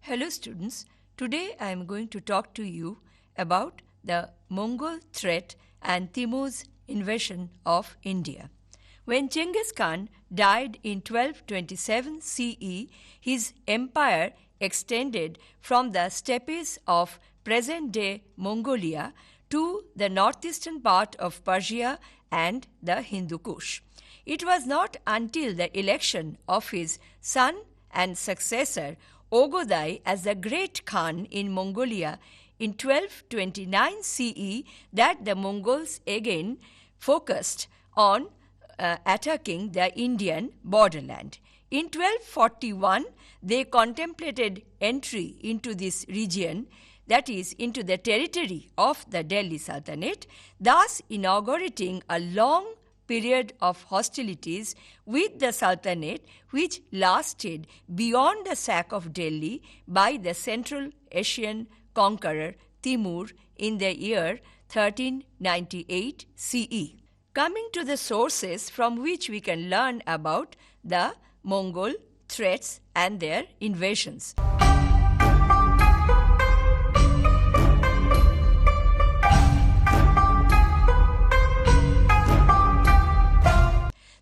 Hello students, today I am going to talk to you about the Mongol threat and Timur's invasion of India. When Genghis Khan died in 1227 CE, his empire extended from the steppes of present-day Mongolia to the northeastern part of Persia and the Hindu Kush. It was not until the election of his son and successor Ogodai as the Great Khan in Mongolia in 1229 CE that the Mongols again focused on attacking the Indian borderland. In 1241, they contemplated entry into this region, that is, into the territory of the Delhi Sultanate, thus inaugurating a long period of hostilities with the Sultanate, which lasted beyond the sack of Delhi by the Central Asian conqueror Timur in the year 1398 CE. Coming to the sources from which we can learn about the Mongol threats and their invasions.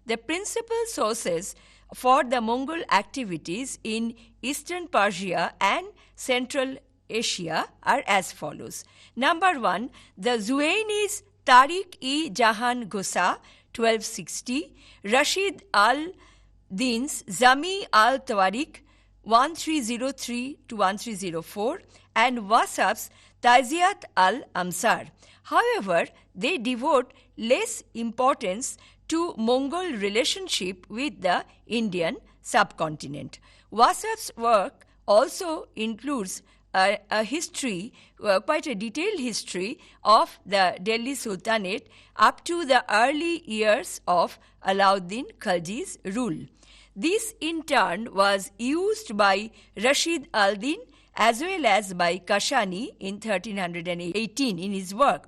The principal sources for the Mongol activities in eastern Persia and Central Asia are as follows. Number 1, the Zuainis Tariq-e-Jahan Ghosa 1260, Rashid al-Din's Zami al-Tawariq 1303 to 1304 and Wasaf's Taziyat al-Amsar. However, they devote less importance to Mongol relationship with the Indian subcontinent. Wasaf's work also includes a history, quite a detailed history of the Delhi Sultanate up to the early years of Alauddin Khalji's rule. This in turn was used by Rashid al-Din as well as by Kashani in 1318 in his work.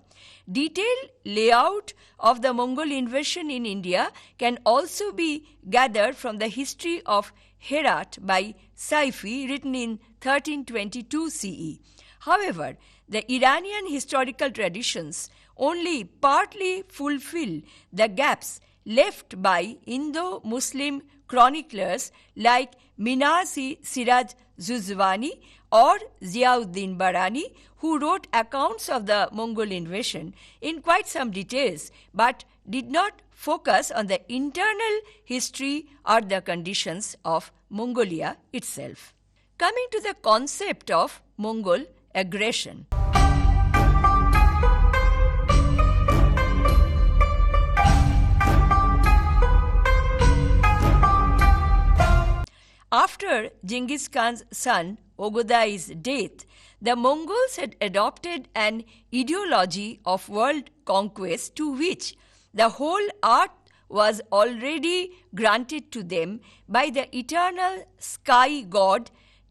Detailed layout of the Mongol invasion in India can also be gathered from the history of Herat by Saifi, written in 1322 CE. However, the Iranian historical traditions only partly fulfill the gaps left by Indo-Muslim chroniclers like Minaz-i-Siraj Zuzwani or Ziauddin Barani, who wrote accounts of the Mongol invasion in quite some details but did not focus on the internal history or the conditions of Mongolia itself. Coming to the concept of Mongol aggression. After Genghis Khan's son Ogodai's death, the Mongols had adopted an ideology of world conquest to which the whole earth was already granted to them by the eternal sky god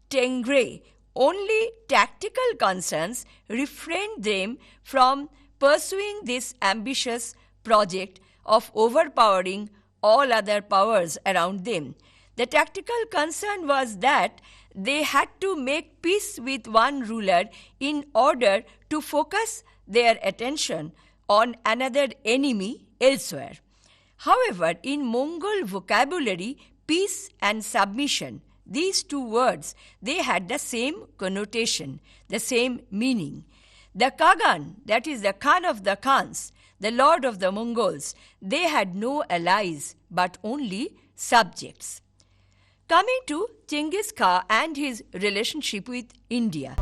Tengri. Only tactical concerns refrained them from pursuing this ambitious project of overpowering all other powers around them. The tactical concern was that they had to make peace with one ruler in order to focus their attention on another enemy elsewhere. However, in Mongol vocabulary, peace and submission, these two words, they had the same connotation, the same meaning. The Kagan, that is the Khan of the Khans, the lord of the Mongols, they had no allies but only subjects. Coming to Genghis Khan and his relationship with India.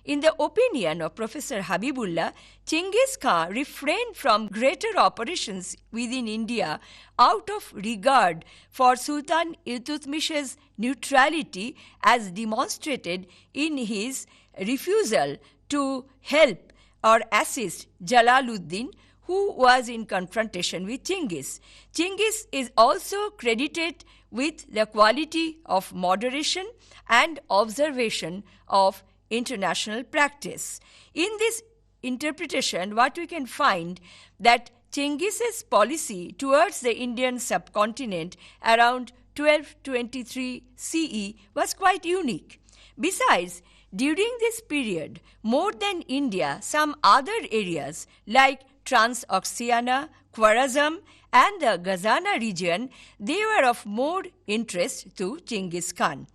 In the opinion of Professor Habibullah, Genghis Khan refrained from greater operations within India out of regard for Sultan Iltutmish's neutrality as demonstrated in his refusal to help or assist Jalaluddin, who was in confrontation with Genghis. Genghis is also credited with the quality of moderation and observation of international practice. In this interpretation, what we can find that Chengiz's policy towards the Indian subcontinent around 1223 CE was quite unique. Besides, during this period, more than India, some other areas like Transoxiana, Khwarazm, and the Gazana region, they were of more interest to Chinggis Khan.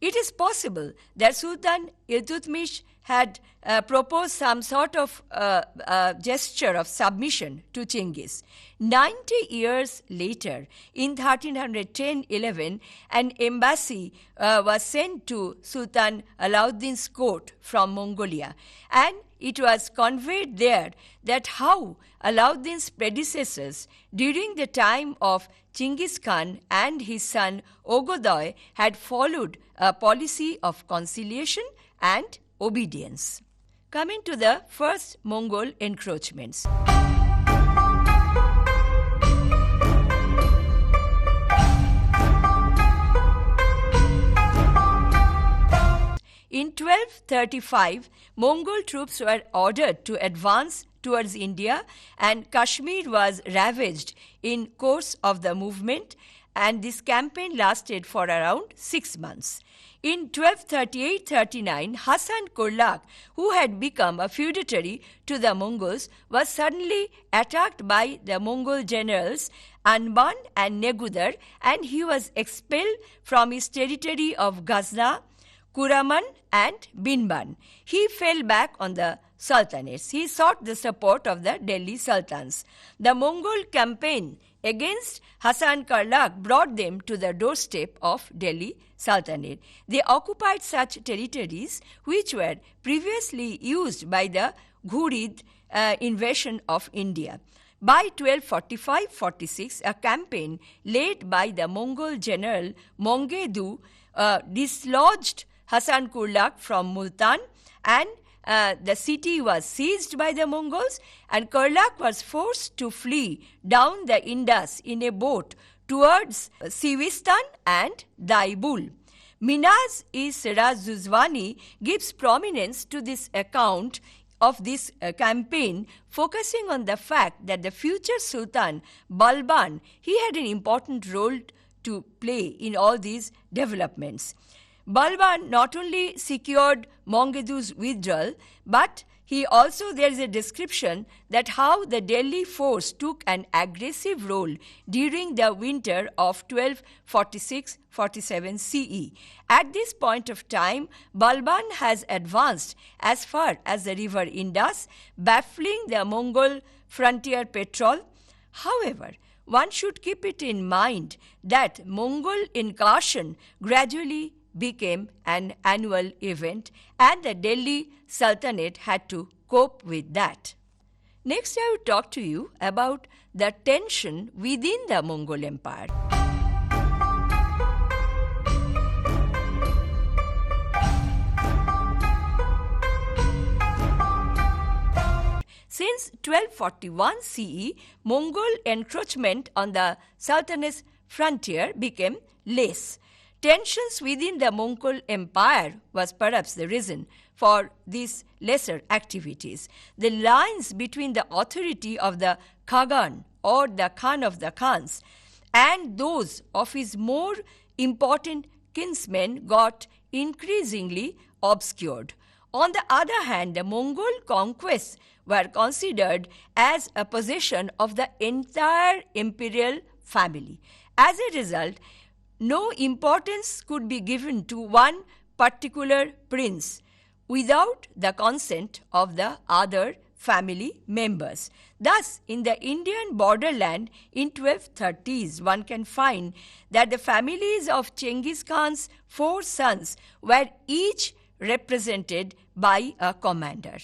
It is possible that Sultan Iltutmish had proposed some sort of gesture of submission to Chinggis. 90 years later, in 1310-11, an embassy was sent to Sultan Alauddin's court from Mongolia, and it was conveyed there that how Alauddin's predecessors during the time of Chinggis Khan and his son Ogodoy had followed a policy of conciliation and obedience. Coming to the first Mongol encroachments. In 1235, Mongol troops were ordered to advance towards India, and Kashmir was ravaged in course of the movement, and this campaign lasted for around 6 months. In 1238-39, Hasan Kurlak, who had become a feudatory to the Mongols, was suddenly attacked by the Mongol generals Anban and Negudar, and he was expelled from his territory of Ghazna, Kuraman, and Binban. He fell back on the sultanates. He sought the support of the Delhi sultans. The Mongol campaign against Hasan Kurlak brought them to the doorstep of Delhi Sultanate. They occupied such territories which were previously used by the Ghurid invasion of India. By 1245-46, a campaign led by the Mongol general Mongeddu dislodged Hasan Kurlak from Multan, and the city was seized by the Mongols, and Kurlak was forced to flee down the Indus in a boat towards Sivistan and Daibul. Minaz-e-Siraz-Zuzwani gives prominence to this account of this campaign, focusing on the fact that the future Sultan Balban, he had an important role to play in all these developments. Balban not only secured Mongeddu's withdrawal, but there is a description that how the Delhi force took an aggressive role during the winter of 1246-47 CE. At this point of time, Balban has advanced as far as the river Indus, baffling the Mongol frontier patrol. However, one should keep it in mind that Mongol incursion gradually became an annual event, and the Delhi Sultanate had to cope with that. Next, I will talk to you about the tension within the Mongol Empire. Since 1241 CE, Mongol encroachment on the Sultanate's frontier became less. Tensions within the Mongol Empire was perhaps the reason for these lesser activities. The lines between the authority of the Khagan or the Khan of the Khans and those of his more important kinsmen got increasingly obscured. On the other hand, the Mongol conquests were considered as a possession of the entire imperial family. As a result, no importance could be given to one particular prince without the consent of the other family members. Thus, in the Indian borderland in 1230s, one can find that the families of Chinggis Khan's 4 sons were each represented by a commander.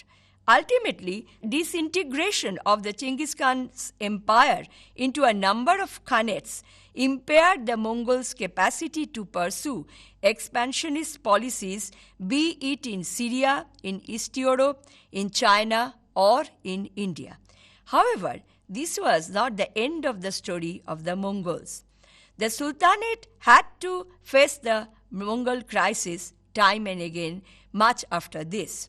Ultimately, disintegration of the Chinggis Khan's empire into a number of khanates impaired the Mongols' capacity to pursue expansionist policies, be it in Syria, in East Europe, in China, or in India. However, this was not the end of the story of the Mongols. The Sultanate had to face the Mongol crisis time and again much after this.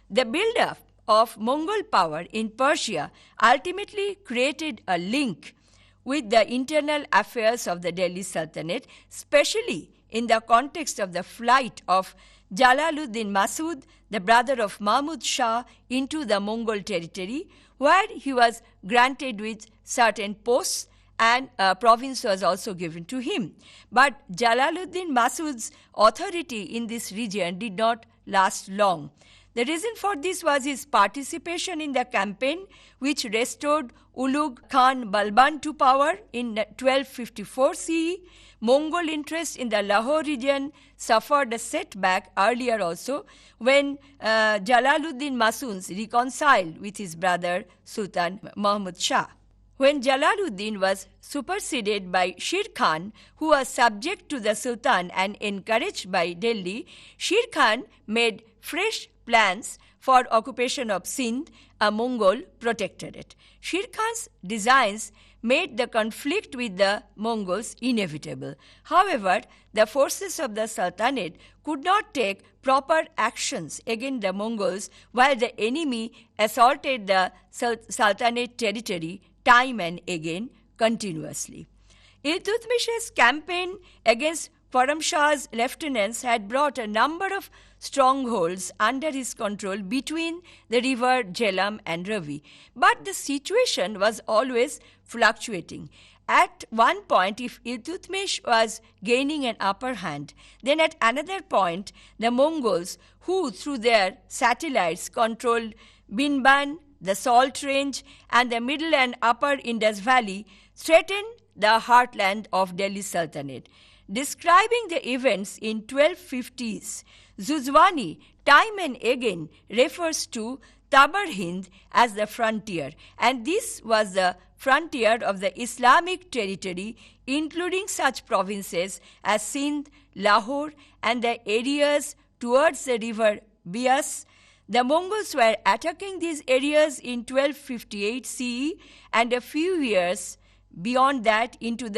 The build-up of Mongol power in Persia ultimately created a link with the internal affairs of the Delhi Sultanate, especially in the context of the flight of Jalaluddin Masud, the brother of Mahmud Shah, into the Mongol territory, where he was granted with certain posts and a province was also given to him. But Jalaluddin Masud's authority in this region did not last long. The reason for this was his participation in the campaign which restored Ulugh Khan Balban to power in 1254 CE. Mongol interest in the Lahore region suffered a setback earlier also when Jalaluddin Masud reconciled with his brother Sultan Mahmud Shah. When Jalaluddin was superseded by Sher Khan, who was subject to the Sultan and encouraged by Delhi, Sher Khan made fresh plans for occupation of Sindh, a Mongol protectorate. Sher Khan's designs made the conflict with the Mongols inevitable. However, the forces of the Sultanate could not take proper actions against the Mongols while the enemy assaulted the Sultanate territory time and again continuously. Iltutmish's campaign against Khurram Shah's lieutenants had brought a number of strongholds under his control between the river Jhelum and Ravi. But the situation was always fluctuating. At one point, if Iltutmish was gaining an upper hand, then at another point, the Mongols, who through their satellites controlled Binban, the Salt Range, and the middle and upper Indus Valley, threatened the heartland of Delhi Sultanate. Describing the events in 1250s, Zuzwani time and again refers to Tabar Hind as the frontier, and this was the frontier of the Islamic territory, including such provinces as Sindh, Lahore, and the areas towards the river Bias. The Mongols were attacking these areas in 1258 CE, and a few years beyond that into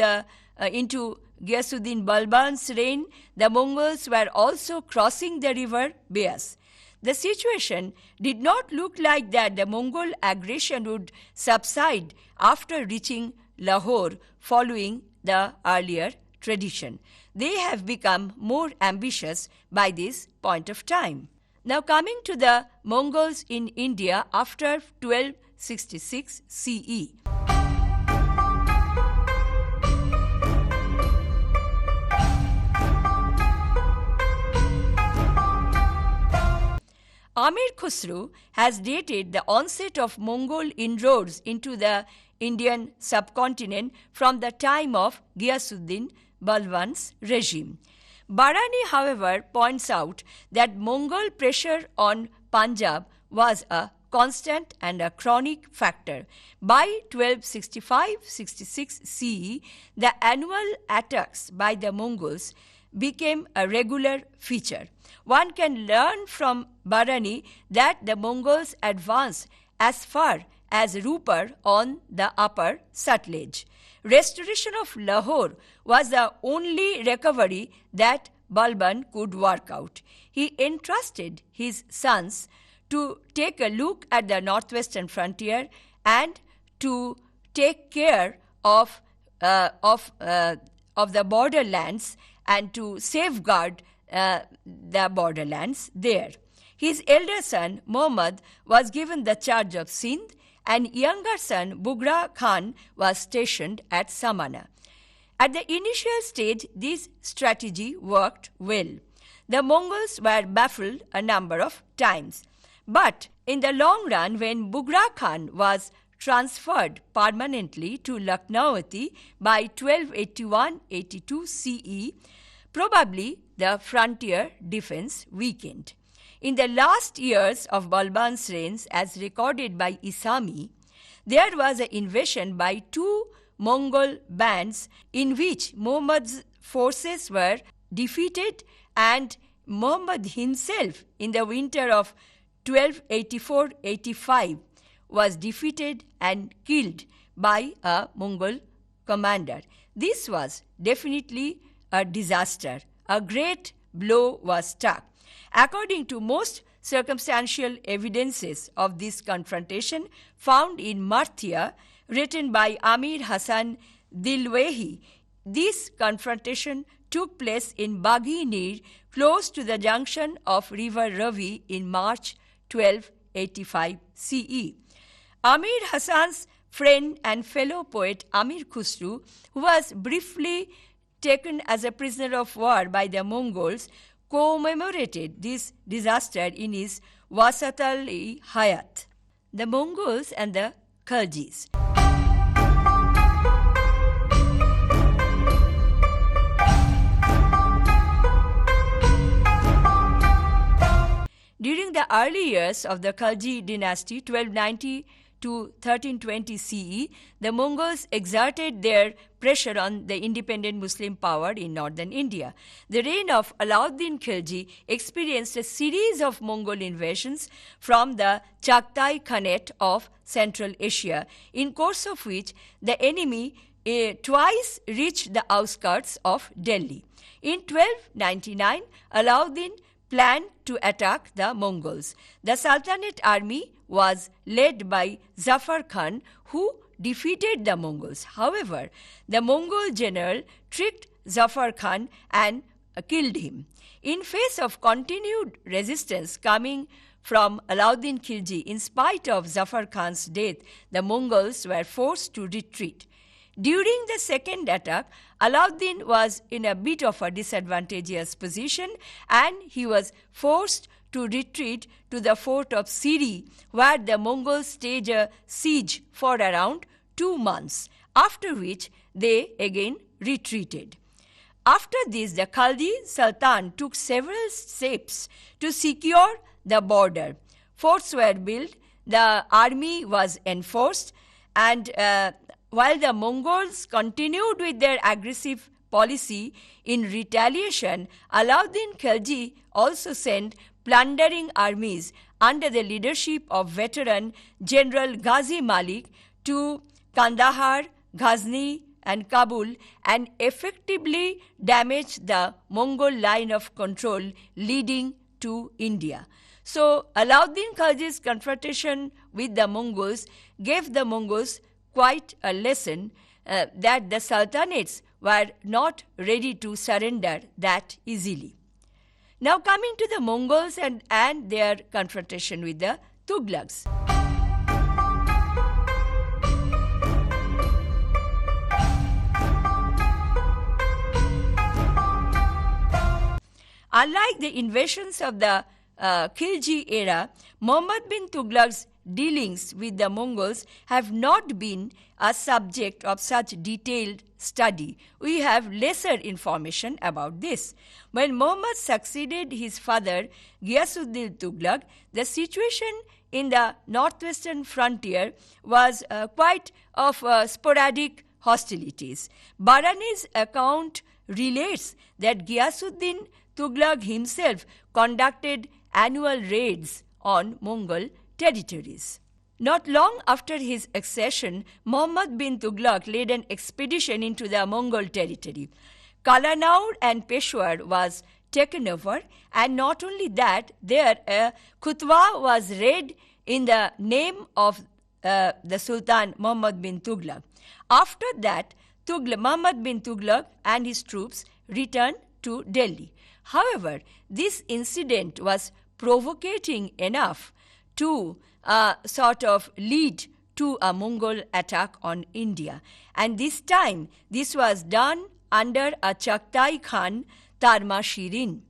Ghiyasuddin Balban's reign, the Mongols were also crossing the river Bias. The situation did not look like that the Mongol aggression would subside after reaching Lahore following the earlier tradition. They have become more ambitious by this point of time. Now coming to the Mongols in India after 1266 CE. Amir Khusru has dated the onset of Mongol inroads into the Indian subcontinent from the time of Ghiyasuddin Balban's regime. Barani, however, points out that Mongol pressure on Punjab was a constant and a chronic factor. By 1265-66 CE, the annual attacks by the Mongols became a regular feature. One can learn from Barani that the Mongols advanced as far as Rupar on the upper Sutlej. Restoration of Lahore was the only recovery that Balban could work out. He entrusted his sons to take a look at the northwestern frontier and to take care of the borderlands and to safeguard the borderlands there. His elder son, Muhammad, was given the charge of Sindh, and younger son, Bughra Khan, was stationed at Samana. At the initial stage, this strategy worked well. The Mongols were baffled a number of times. But in the long run, when Bughra Khan was transferred permanently to Lucknowati by 1281-82 CE, probably the frontier defense weakened. In the last years of Balban's reign, as recorded by Isami, there was an invasion by two Mongol bands in which Muhammad's forces were defeated, and Muhammad himself in the winter of 1284-85 was defeated and killed by a Mongol commander. This was definitely a disaster. A great blow was struck. According to most circumstantial evidences of this confrontation found in Marthia, written by Amir Hassan Dilwehi. This confrontation took place in Baghi Nir, close to the junction of river Ravi in March 1285 CE. Amir Hassan's friend and fellow poet Amir Khusru, who was briefly taken as a prisoner of war by the Mongols, commemorated this disaster in his Wasat-al-Hayat. The Mongols and the Khaljis. During the early years of the Khalji dynasty, 1290 to 1320 CE, the Mongols exerted their pressure on the independent Muslim power in northern India. The reign of Alauddin Khilji experienced a series of Mongol invasions from the Chagatai Khanate of Central Asia, in course of which the enemy twice reached the outskirts of Delhi. In 1299, Alauddin planned to attack the Mongols. The Sultanate army was led by Zafar Khan, who defeated the Mongols. However, the Mongol general tricked Zafar Khan and killed him. In face of continued resistance coming from Alauddin Khilji, in spite of Zafar Khan's death, the Mongols were forced to retreat. During the second attack, Alauddin was in a bit of a disadvantageous position, and he was forced to retreat to the fort of Siri, where the Mongols staged a siege for around 2 months, after which they again retreated. After this, the Khalji Sultan took several steps to secure the border. Forts were built, the army was enforced, and while the Mongols continued with their aggressive policy, in retaliation, Alauddin Khilji also sent plundering armies under the leadership of veteran General Ghazi Malik to Kandahar, Ghazni, and Kabul, and effectively damaged the Mongol line of control leading to India. So, Alauddin Khilji's confrontation with the Mongols gave the Mongols quite a lesson that the sultanates were not ready to surrender that easily. Now coming to the Mongols and their confrontation with the Tughlaqs. Unlike the invasions of the Khilji era, Muhammad bin Tughlaq's dealings with the Mongols have not been a subject of such detailed study. We have lesser information about this. When Muhammad succeeded his father Ghiyasuddin Tughlaq, the situation in the northwestern frontier was quite of sporadic hostilities. Barani's account relates that Ghiyasuddin Tughlaq himself conducted annual raids on Mongol territories. Not long after his accession, Muhammad bin Tughlaq led an expedition into the Mongol territory. Kalanaur and Peshawar was taken over, and not only that, there Khutwa was raided in the name of the Sultan Muhammad bin Tughlaq. After that, Muhammad bin Tughlaq and his troops returned to Delhi. However, this incident was provocating enough to sort of lead to a Mongol attack on India. And this time, this was done under a Chagatai Khan, Tarmashirin.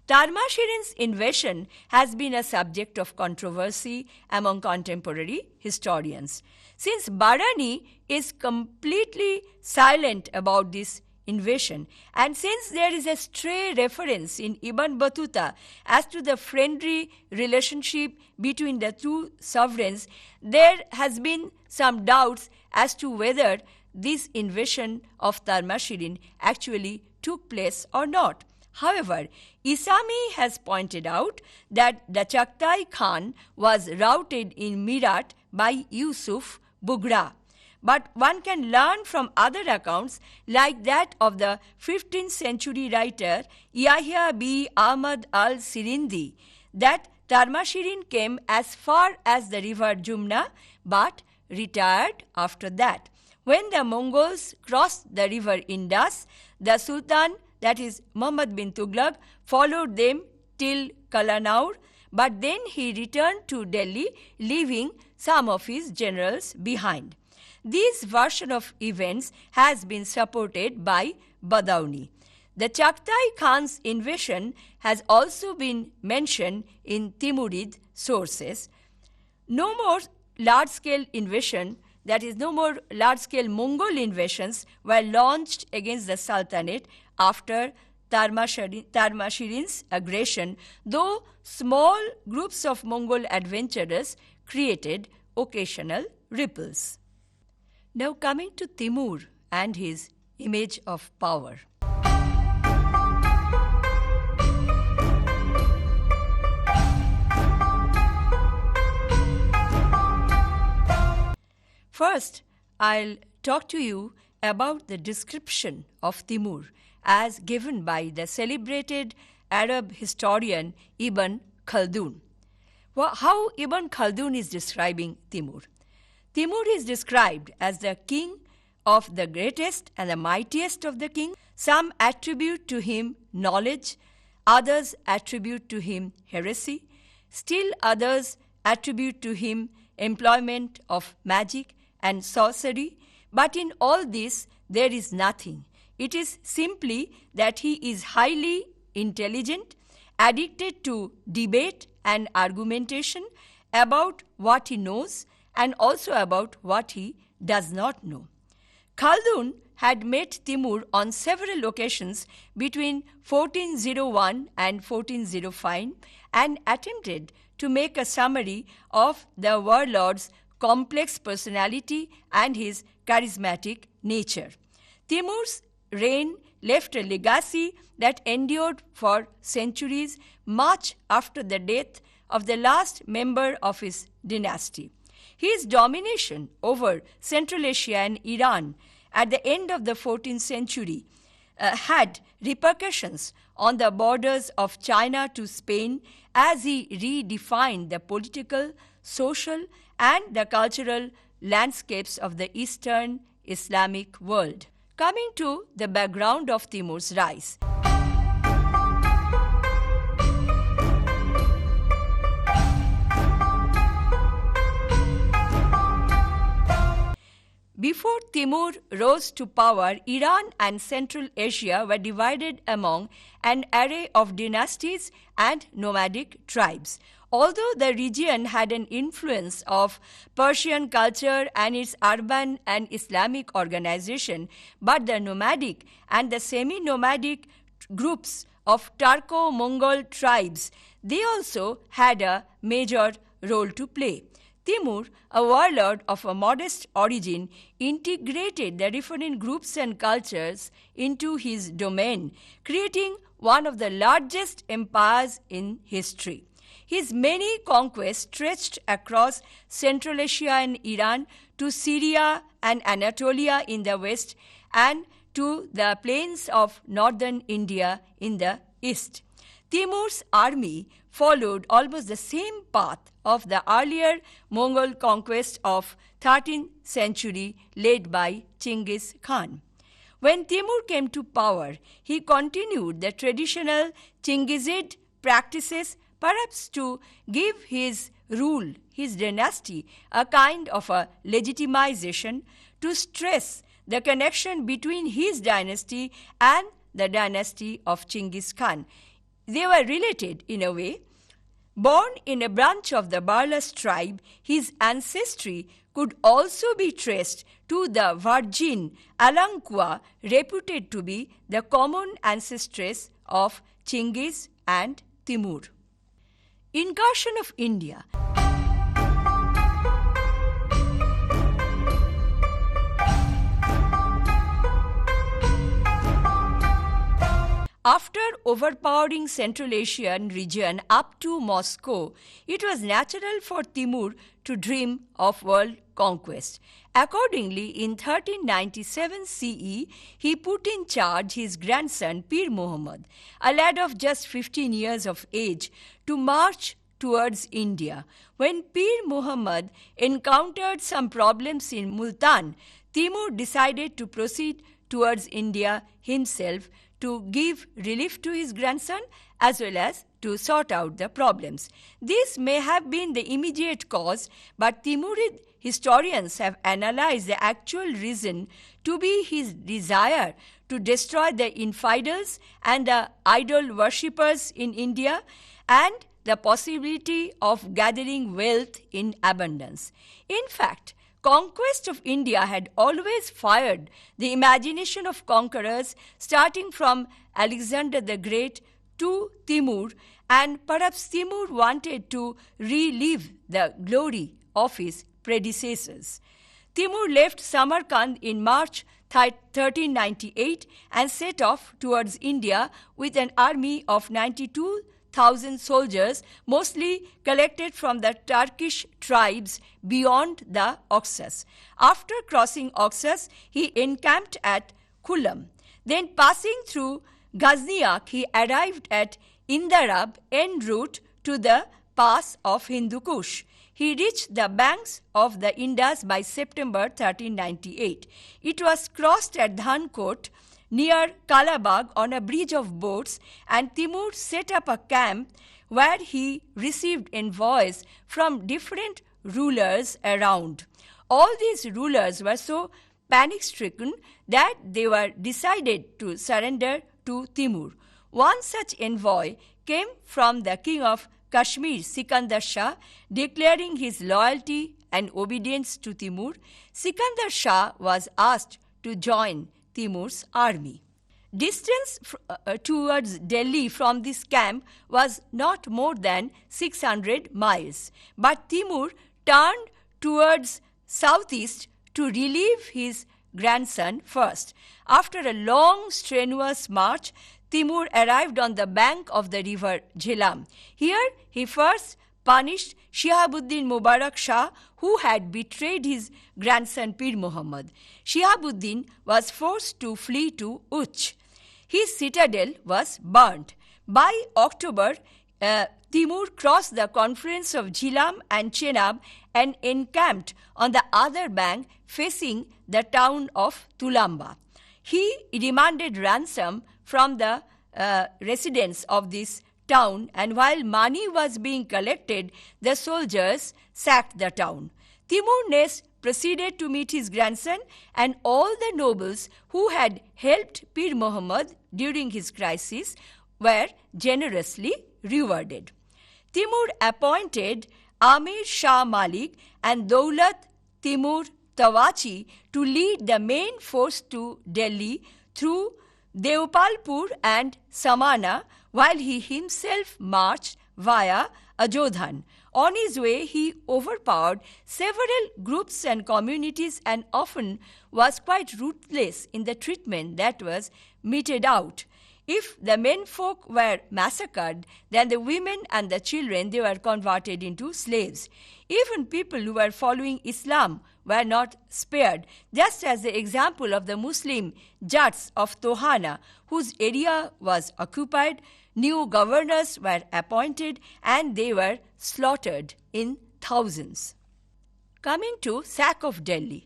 Tarmashirin's invasion has been a subject of controversy among contemporary historians. Since Barani is completely silent about this invasion, and since there is a stray reference in Ibn Battuta as to the friendly relationship between the two sovereigns, there has been some doubts as to whether this invasion of Tarmashirin actually took place or not. However, Isami has pointed out that the Chagatai Khan was routed in Meerut by Yusuf Bughra. But one can learn from other accounts like that of the 15th century writer Yahya B. Ahmad al-Sirindi that Tarmashirin came as far as the river Jumna but retired after that. When the Mongols crossed the river Indus, the Sultan, that is Muhammad bin Tughlaq, followed them till Kalanaur, but then he returned to Delhi, leaving some of his generals behind. This version of events has been supported by Badauni. The Chagatai Khan's invasion has also been mentioned in Timurid sources. No more large-scale invasion, that is, no more large-scale Mongol invasions were launched against the Sultanate after Tarmashirin's aggression, though small groups of Mongol adventurers created occasional ripples. Now coming to Timur and his image of power. First, I'll talk to you about the description of Timur as given by the celebrated Arab historian Ibn Khaldun. How Ibn Khaldun is describing Timur. Timur is described as the king of the greatest and the mightiest of the kings. Some attribute to him knowledge, others attribute to him heresy, still others attribute to him employment of magic and sorcery, but in all this there is nothing. It is simply that he is highly intelligent, addicted to debate and argumentation about what he knows and also about what he does not know. Khaldun had met Timur on several occasions between 1401 and 1405 and attempted to make a summary of the warlord's complex personality and his charismatic nature. Timur's reign left a legacy that endured for centuries, much after the death of the last member of his dynasty. His domination over Central Asia and Iran at the end of the 14th century had repercussions on the borders of China to Spain as he redefined the political, social, and the cultural landscapes of the Eastern Islamic world. Coming to the background of Timur's rise. Before Timur rose to power, Iran and Central Asia were divided among an array of dynasties and nomadic tribes. Although the region had an influence of Persian culture and its urban and Islamic organization, but the nomadic and the semi-nomadic groups of Turco-Mongol tribes, they also had a major role to play. Timur, a warlord of a modest origin, integrated the different groups and cultures into his domain, creating one of the largest empires in history. His many conquests stretched across Central Asia and Iran to Syria and Anatolia in the west and to the plains of northern India in the east. Timur's army followed almost the same path of the earlier Mongol conquest of 13th century led by Chinggis Khan. When Timur came to power, he continued the traditional Chinggisid practices, perhaps to give his rule, his dynasty, a kind of a legitimization, to stress the connection between his dynasty and the dynasty of Chinggis Khan. They were related in a way. Born in a branch of the Barlas tribe, his ancestry could also be traced to the Virgin Alankua, reputed to be the common ancestress of Chinggis and Timur. Incursion of India. After overpowering Central Asian region up to Moscow, it was natural for Timur to dream of world conquest. Accordingly, in 1397 CE, he put in charge his grandson Pir Muhammad, a lad of just 15 years of age, to march towards India. When Pir Muhammad encountered some problems in Multan, Timur decided to proceed towards India himself to give relief to his grandson as well as to sort out the problems. This may have been the immediate cause, but Timurid historians have analyzed the actual reason to be his desire to destroy the infidels and the idol worshippers in India and the possibility of gathering wealth in abundance. In fact, conquest of India had always fired the imagination of conquerors, starting from Alexander the Great to Timur, and perhaps Timur wanted to relive the glory of his predecessors. Timur left Samarkand in March 1398 and set off towards India with an army of 92,000 soldiers, mostly collected from the Turkish tribes beyond the Oxus. After crossing Oxus, he encamped at Kulam. Then passing through Ghazniak, he arrived at Indarab en route to the pass of Hindu Kush. He reached the banks of the Indus by September 1398. It was crossed at Dhankot near Kalabag on a bridge of boats, and Timur set up a camp where he received envoys from different rulers around. All these rulers were so panic-stricken that they were decided to surrender to Timur. One such envoy came from the king of Kashmir, Sikandar Shah, declaring his loyalty and obedience to Timur. Sikandar Shah was asked to join Timur's army. Distance towards Delhi from this camp was not more than 600 miles, but Timur turned towards southeast to relieve his grandson first. After a long, strenuous march, Timur arrived on the bank of the river Jhelum. Here, he first punished Shihabuddin Mubarak Shah, who had betrayed his grandson Pir Muhammad. Shihabuddin was forced to flee to Uch. His citadel was burnt. By October, Timur crossed the confluence of Jhelum and Chenab and encamped on the other bank facing the town of Tulamba. He demanded ransom from the residents of this town, and while money was being collected, the soldiers sacked the town. Timur next proceeded to meet his grandson, and all the nobles who had helped Pir Muhammad during his crisis were generously rewarded. Timur appointed Amir Shah Malik and Daulat Timur Tawachi to lead the main force to Delhi through Devpalpur and Samana, while he himself marched via Ajodhan. On his way, he overpowered several groups and communities and often was quite ruthless in the treatment that was meted out. If the menfolk were massacred, then the women and the children, they were converted into slaves. Even people who were following Islam were not spared, just as the example of the Muslim Jats of Tohana, whose area was occupied. New governors were appointed and they were slaughtered in thousands. Coming to sack of Delhi.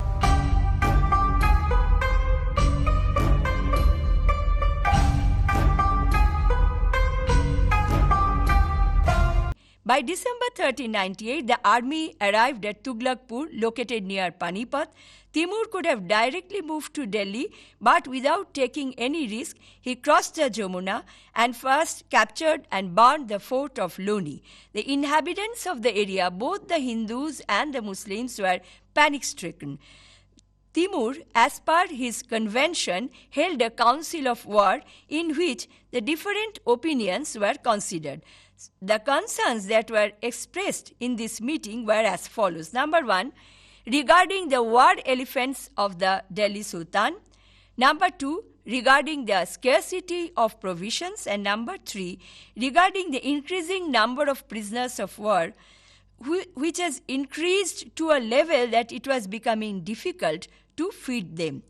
By December 1398, the army arrived at Tughlaqpur, located near Panipat. Timur could have directly moved to Delhi, but without taking any risk, he crossed the Jamuna and first captured and burned the fort of Loni. The inhabitants of the area, both the Hindus and the Muslims, were panic-stricken. Timur, as per his convention, held a council of war in which the different opinions were considered. The concerns that were expressed in this meeting were as follows. Number 1, regarding the war elephants of the Delhi Sultan. Number 2, regarding the scarcity of provisions. And number 3, regarding the increasing number of prisoners of war, which has increased to a level that it was becoming difficult to feed them.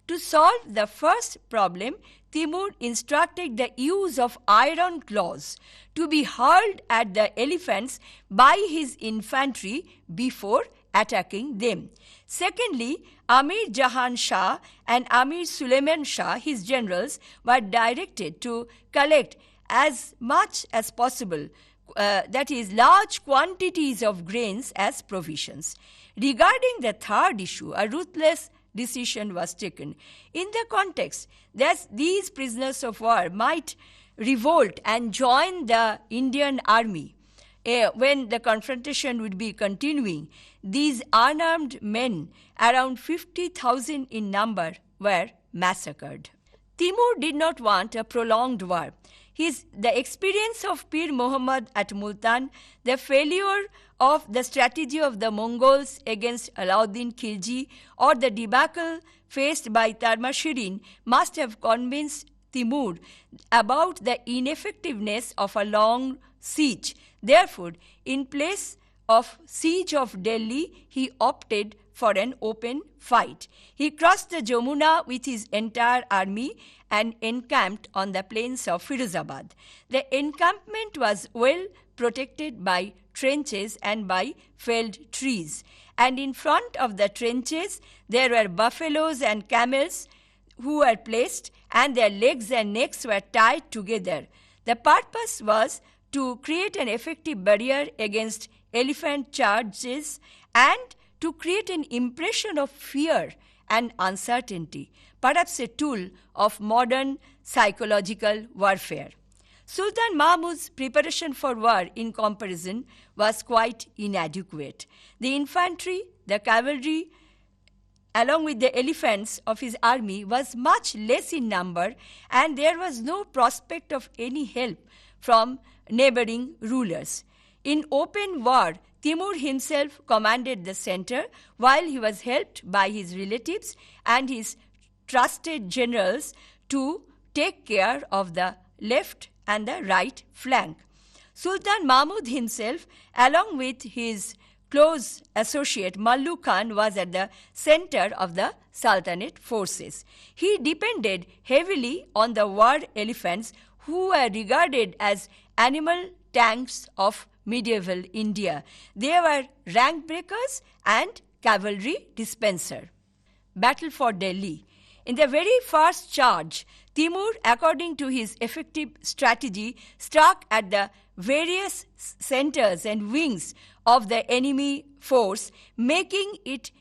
To solve the first problem, Timur instructed the use of iron claws to be hurled at the elephants by his infantry before attacking them. Secondly, Amir Jahan Shah and Amir Suleiman Shah, his generals, were directed to collect as much as possible, that is, large quantities of grains as provisions. Regarding the third issue, a ruthless decision was taken. In the context that these prisoners of war might revolt and join the Indian army when the confrontation would be continuing, these unarmed men, around 50,000 in number, were massacred. Timur did not want a prolonged war. The experience of Pir Muhammad at Multan, the failure of the strategy of the Mongols against Alauddin Khilji, or the debacle faced by Tarmashirin must have convinced Timur about the ineffectiveness of a long siege. Therefore, in place of siege of Delhi, he opted for an open fight. He crossed the Jamuna with his entire army and encamped on the plains of Firozabad. The encampment was well protected by trenches and by felled trees. And in front of the trenches, there were buffaloes and camels who were placed, and their legs and necks were tied together. The purpose was to create an effective barrier against elephant charges and to create an impression of fear and uncertainty, perhaps a tool of modern psychological warfare. Sultan Mahmud's preparation for war, in comparison, was quite inadequate. The infantry, the cavalry, along with the elephants of his army, was much less in number, and there was no prospect of any help from neighboring rulers. In open war, Timur himself commanded the center, while he was helped by his relatives and his trusted generals to take care of the left and the right flank. Sultan Mahmud himself, along with his close associate Mallu Khan, was at the center of the Sultanate forces. He depended heavily on the war elephants, who were regarded as animal tanks of medieval India. They were rank breakers and cavalry dispenser. Battle for Delhi. In the very first charge, Timur, according to his effective strategy, struck at the various centers and wings of the enemy force, making it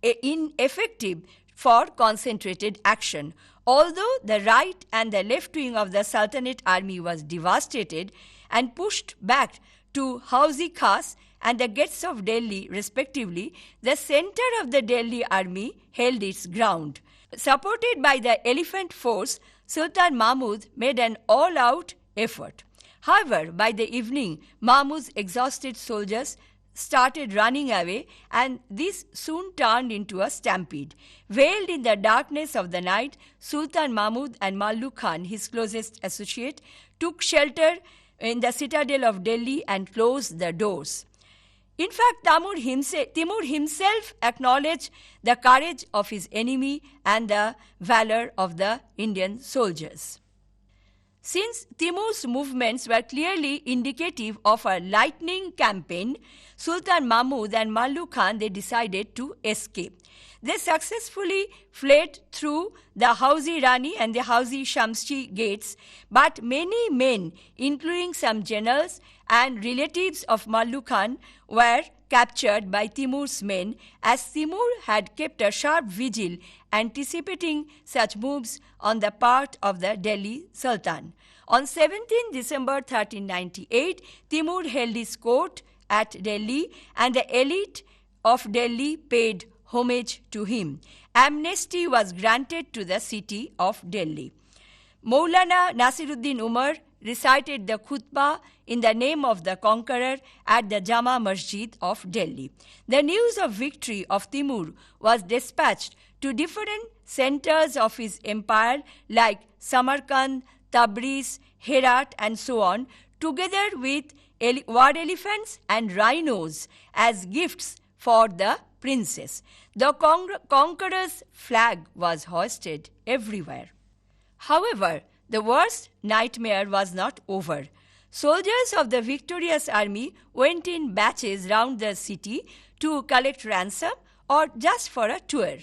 ineffective for concentrated action. Although the right and the left wing of the Sultanate army was devastated and pushed back to Hauzi Khas and the gates of Delhi, respectively, the center of the Delhi army held its ground. Supported by the elephant force, Sultan Mahmud made an all-out effort. However, by the evening, Mahmud's exhausted soldiers started running away, and this soon turned into a stampede. Veiled in the darkness of the night, Sultan Mahmud and Mallu Khan, his closest associate, took shelter in the citadel of Delhi and closed the doors. In fact, Timur himself acknowledged the courage of his enemy and the valor of the Indian soldiers. Since Timur's movements were clearly indicative of a lightning campaign, Sultan Mahmud and Mallu Khan, they decided to escape. They successfully fled through the Hauzi Rani and the Hauzi Shamshi gates, but many men, including some generals and relatives of Mallu Khan, were captured by Timur's men, as Timur had kept a sharp vigil anticipating such moves on the part of the Delhi Sultan. On 17 December 1398, Timur held his court at Delhi, and the elite of Delhi paid homage to him. Amnesty was granted to the city of Delhi. Maulana Nasiruddin Umar recited the khutbah in the name of the conqueror at the Jama Masjid of Delhi. The news of victory of Timur was dispatched to different centers of his empire like Samarkand, Tabriz, Herat, and so on, together with war elephants and rhinos as gifts for the princess. The conqueror's flag was hoisted everywhere. However, the worst nightmare was not over. Soldiers of the victorious army went in batches round the city to collect ransom or just for a tour.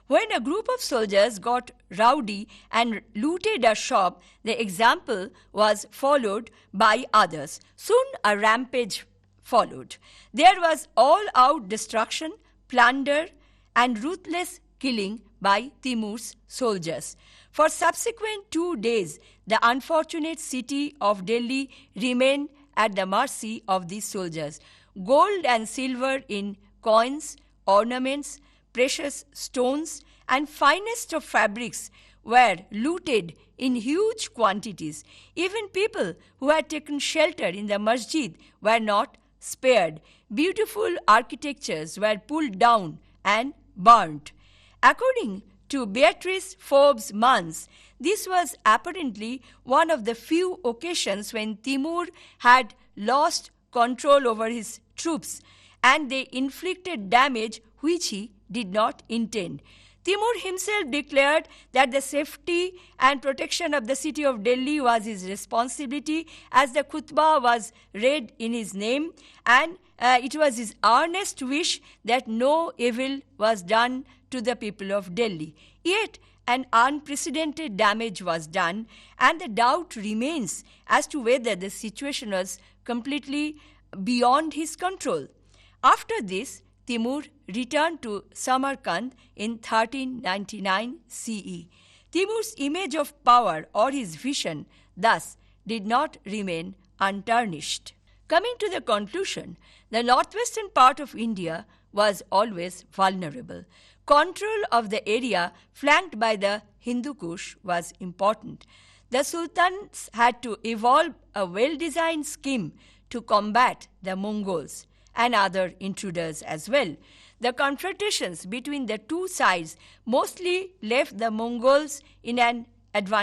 When a group of soldiers got rowdy and looted a shop, the example was followed by others. Soon a rampage followed. There was all-out destruction, plunder, and ruthless killing by Timur's soldiers. For subsequent 2 days, the unfortunate city of Delhi remained at the mercy of these soldiers. Gold and silver in coins, ornaments, precious stones, and finest of fabrics were looted in huge quantities. Even people who had taken shelter in the masjid were not spared. Beautiful architectures were pulled down and burnt. According to Beatrice Forbes Mans, this was apparently one of the few occasions when Timur had lost control over his troops and they inflicted damage which he did not intend. Timur himself declared that the safety and protection of the city of Delhi was his responsibility as the khutbah was read in his name, and it was his earnest wish that no evil was done to the people of Delhi. Yet an unprecedented damage was done, and the doubt remains as to whether the situation was completely beyond his control. After this, Timur returned to Samarkand in 1399 CE. Timur's image of power or his vision thus did not remain untarnished. Coming to the conclusion, the northwestern part of India was always vulnerable. Control of the area flanked by the Hindu Kush was important. The sultans had to evolve a well-designed scheme to combat the Mongols and other intruders as well. The confrontations between the two sides mostly left the Mongols in an advantageous